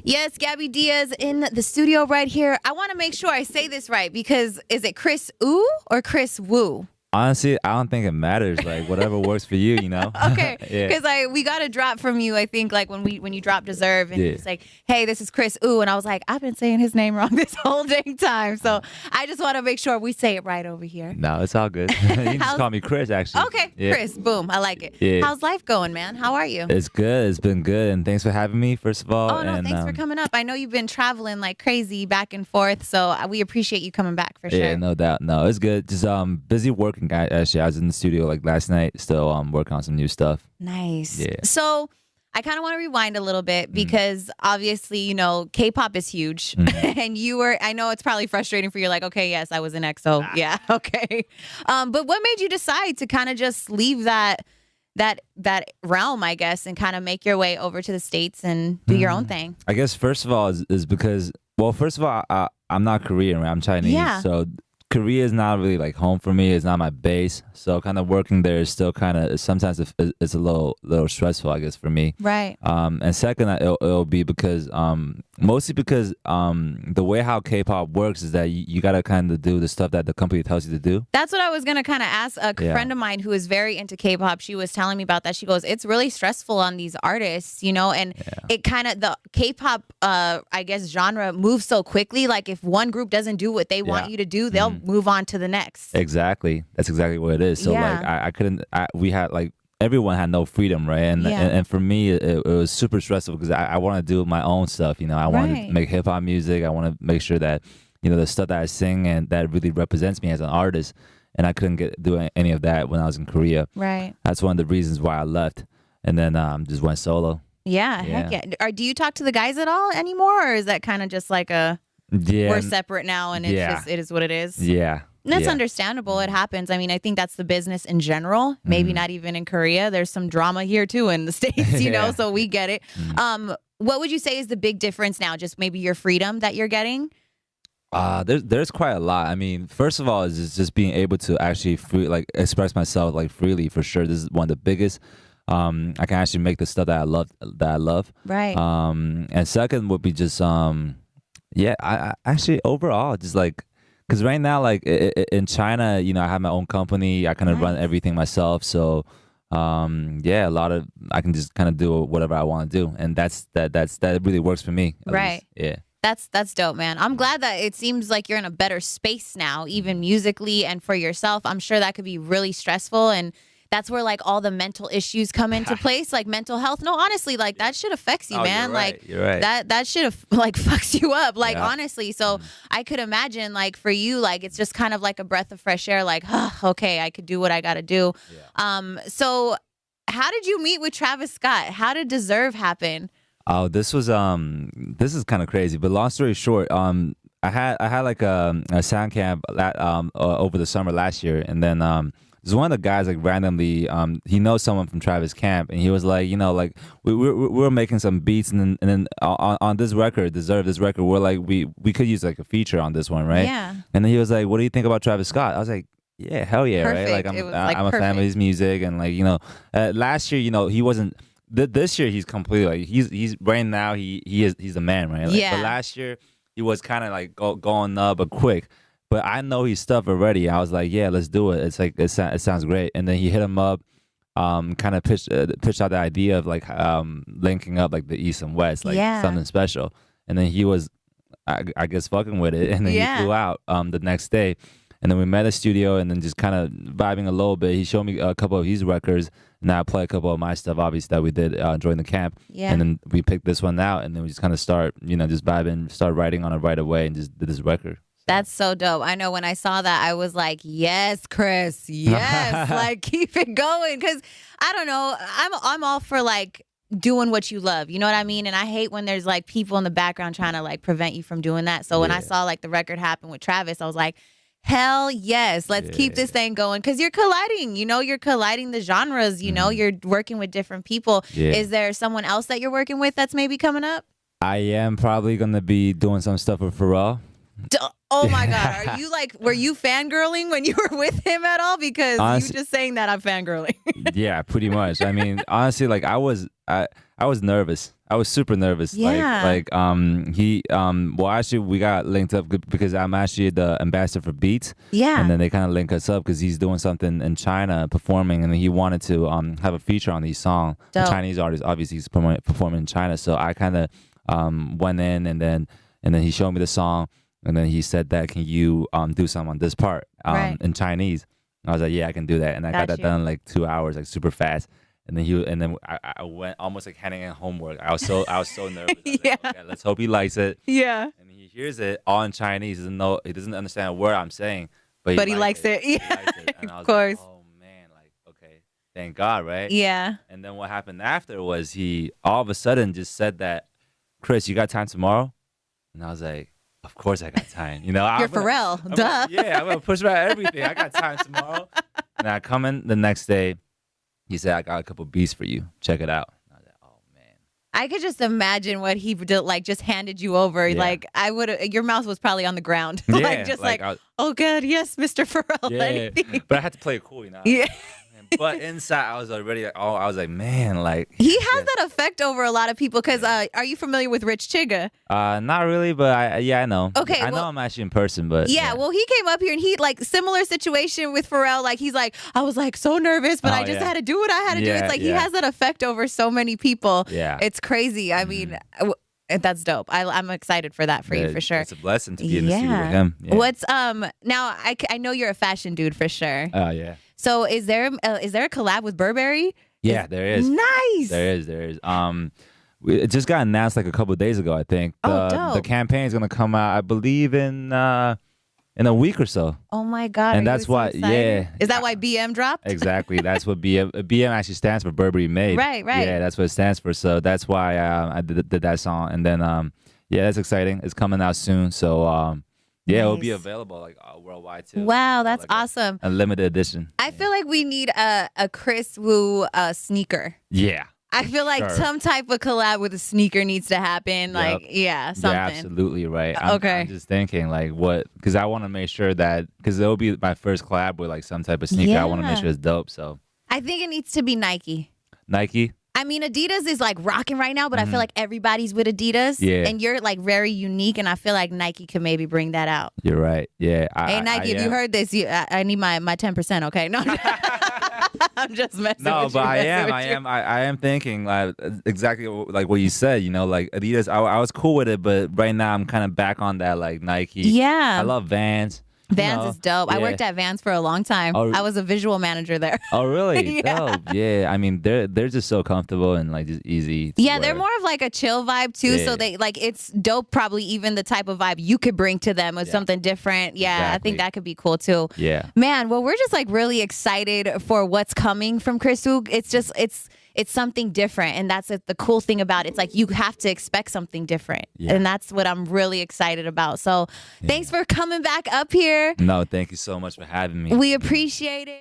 Yes, Gabby Diaz in the studio right here. I want to make sure I say this right because is it Kris Wu or Kris Wu? Honestly, I don't think it matters. Like whatever works for you, you know. Okay, Yeah. because we got a drop from you. I think like when you dropped Deserve, and Yeah. he's like, "Hey, this is Kris Wu," and I was like, "I've been saying his name wrong this whole dang time." So I just want to make sure we say it right over here. No, it's all good. You can just call me Kris, actually. Okay, Yeah. Kris, boom, I like it. Yeah. How's life going, man? How are you? It's good. It's been good, and thanks for having me. First of all. Oh no, and, thanks for coming up. I know you've been traveling like crazy back and forth, so we appreciate you coming back for sure. Yeah, no doubt. No, it's good. Just busy working. Actually, I was in the studio like last night, still working on some new stuff. Nice. Yeah. So I kind of want to rewind a little bit because obviously, you know, K-pop is huge. And I know it's probably frustrating for you. Like, okay, yes, I was in EXO. Yeah, okay. But what made you decide to kind of just leave that realm, I guess, and kind of make your way over to the States and do your own thing? I guess first of all is because, well, first of all, I'm not Korean, right? I'm Chinese. Yeah. So Korea is not really like home for me. It's not my base. So kind of working there is still kind of, sometimes it's a little stressful, I guess, for me. Right. And second, it'll be because, mostly because the way how K-pop works is that you got to kind of do the stuff that the company tells you to do. That's what I was going to kind of ask. A friend of mine who is very into K-pop, she was telling me about that. She goes, it's really stressful on these artists, you know, and it kind of, the K-pop, I guess, genre moves so quickly. Like if one group doesn't do what they want you to do, they'll move on to the next. Exactly. That's exactly what it is. So like I couldn't, we had like, everyone had no freedom, right? And for me, it was super stressful because I want to do my own stuff. You know, I want to make hip hop music. I want to make sure that, you know, the stuff that I sing and that really represents me as an artist. And I couldn't do any of that when I was in Korea. Right. That's one of the reasons why I left. And then just went solo. Yeah. Heck yeah. Do you talk to the guys at all anymore? Or is that kind of just like we're separate now and it's just, it is what it is? Yeah. And that's understandable. It happens. I mean, I think that's the business in general. Maybe not even in Korea. There's some drama here too in the States, you know, so we get it. What would you say is the big difference now? Just maybe your freedom that you're getting? There's quite a lot. I mean, first of all, is just being able to actually express myself like freely, for sure. This is one of the biggest. I can actually make the stuff that I love. Right. And second would be just I actually overall just like, because right now, like in China, you know, I have my own company. I kind of run everything myself. So, a lot of, I can just kind of do whatever I want to do, and that really works for me. Right. Yeah. That's dope, man. I'm glad that it seems like you're in a better space now, even musically and for yourself. I'm sure that could be really stressful, and that's where like all the mental issues come into place, like mental health. No, honestly, like that shit affects you, man. You're right. That shit like fucks you up, like honestly. So I could imagine like for you, like it's just kind of like a breath of fresh air, like, okay, I could do what I got to do. Yeah. So how did you meet with Travis Scott? How did Deserve happen? Oh, this is kind of crazy, but long story short, I had like a sound camp over the summer last year, and then there's one of the guys like randomly he knows someone from Travis camp, and he was like, you know, like we were making some beats, and then on this record, Deserve, this record, we're like we could use like a feature on this one, right? Yeah. And then he was like, what do you think about Travis Scott? I was like, yeah, hell yeah, perfect. Right? Like I'm a fan of his music, and like, you know, last year, you know, he wasn't. This year he's completely like he's right now he's a man, right? Like, but last year he was kind of like going up but quick. But I know his stuff already. I was like, yeah, let's do it. It's like it sounds great. And then he hit him up, kind of pitched out the idea of like linking up like the East and West, like something special. And then he was, I guess, fucking with it. And then he flew out the next day. And then we met at the studio and then just kind of vibing a little bit. He showed me a couple of his records, and I played a couple of my stuff, obviously, that we did during the camp. Yeah. And then we picked this one out, and then we just kind of start, you know, just vibing, start writing on it right away, and just did this record. That's so dope. I know when I saw that, I was like, yes, Kris, yes, like keep it going. Because I don't know, I'm all for like doing what you love. You know what I mean? And I hate when there's like people in the background trying to like prevent you from doing that. So when I saw like the record happen with Travis, I was like, hell yes, let's keep this thing going, because you're colliding, you know, you're colliding the genres, you know, you're working with different people. Is there someone else that you're working with that's maybe coming up? I am probably going to be doing some stuff with Pharrell. Oh my God. Are you like, were you fangirling when you were with him at all? Because honestly, you just saying that I'm fangirling. Yeah, pretty much. I mean, honestly, like I I was nervous. I was super nervous. Yeah. Well, actually, we got linked up because I'm actually the ambassador for Beats. Yeah. And then they kind of link us up because he's doing something in China, performing, and he wanted to have a feature on these songs. The Chinese artist, obviously, he's performing in China. So I kind of went in, and then he showed me the song, and then he said that, can you do something on this part in Chinese? And I was like, yeah, I can do that, and I got that done in like 2 hours, like super fast. And then I went almost like handing in homework. I was so nervous. Yeah. Like, okay, let's hope he likes it. Yeah. And he hears it all in Chinese. He doesn't understand a word I'm saying, but he likes it. Yeah. He likes it. And I was of course. Like, oh man, like, okay, thank God, right? Yeah. And then what happened after was he all of a sudden just said that, Kris, you got time tomorrow? And I was like, of course I got time. You know, you're Pharrell. Duh. I'm gonna push back everything. I got time tomorrow. And I come in the next day. He said, I got a couple beats for you. Check it out. I was like, oh, man. I could just imagine what he did, like, just handed you over. Yeah. Like, I would, your mouth was probably on the ground. Yeah, oh, good. Yes, Mr. Pharrell. Yeah. But I had to play it cool, you know? Yeah. But inside, I was already, I was like, man, like. He has that effect over a lot of people because are you familiar with Rich Chigga? Not really, but I know. Okay. I know him actually in person, but. Yeah, well, he came up here and he, like, similar situation with Pharrell. Like, he's like, I was like so nervous, but I just had to do what I had to do. It's like he has that effect over so many people. Yeah. It's crazy. I mean, that's dope. I'm excited for that for you for sure. It's a blessing to be in the studio with him. Yeah. What's now? I know you're a fashion dude for sure. Oh yeah. So is there a collab with Burberry? Yeah, there is. Nice. There is. It just got announced like a couple of days ago. I think the campaign is gonna come out, I believe, in a week or so. Oh my God! And that's why, Is that why BM dropped? Exactly. That's what BM actually stands for. Burberry Made. Right. Yeah, that's what it stands for. So that's why I did that song. And then that's exciting. It's coming out soon. So nice. It'll be available like worldwide too. Wow, that's like awesome. A limited edition. I feel like we need a Kris Wu sneaker. Yeah. I feel like some type of collab with a sneaker needs to happen. Like, something. You're absolutely right. Okay. I'm just thinking like because I want to make sure that, because it'll be my first collab with like some type of sneaker. I want to make sure it's dope. So I think it needs to be Nike. Nike? I mean, Adidas is like rocking right now, but I feel like everybody's with Adidas. Yeah. And you're like very unique, and I feel like Nike could maybe bring that out. You're right. Yeah. Hey, Nike, if you heard this, I need my 10%, okay? No, I'm just messing with you. No, but I am thinking like exactly like what you said, you know, like Adidas, I was cool with it, but right now I'm kind of back on that like Nike. Yeah. I love Vans. Vans is dope. Yeah. I worked at Vans for a long time. I was a visual manager there. Oh, really? Dope. Yeah. I mean, they're just so comfortable and like just easy. Yeah, they're more of like a chill vibe too. Yeah. So they like, it's dope. Probably even the type of vibe you could bring to them with something different. Yeah, exactly. I think that could be cool too. Yeah. Man, well, we're just like really excited for what's coming from Kris Wu. It's just it's something different, and that's the cool thing about it. It's like you have to expect something different, and that's what I'm really excited about. So thanks for coming back up here. No, thank you so much for having me. We appreciate it.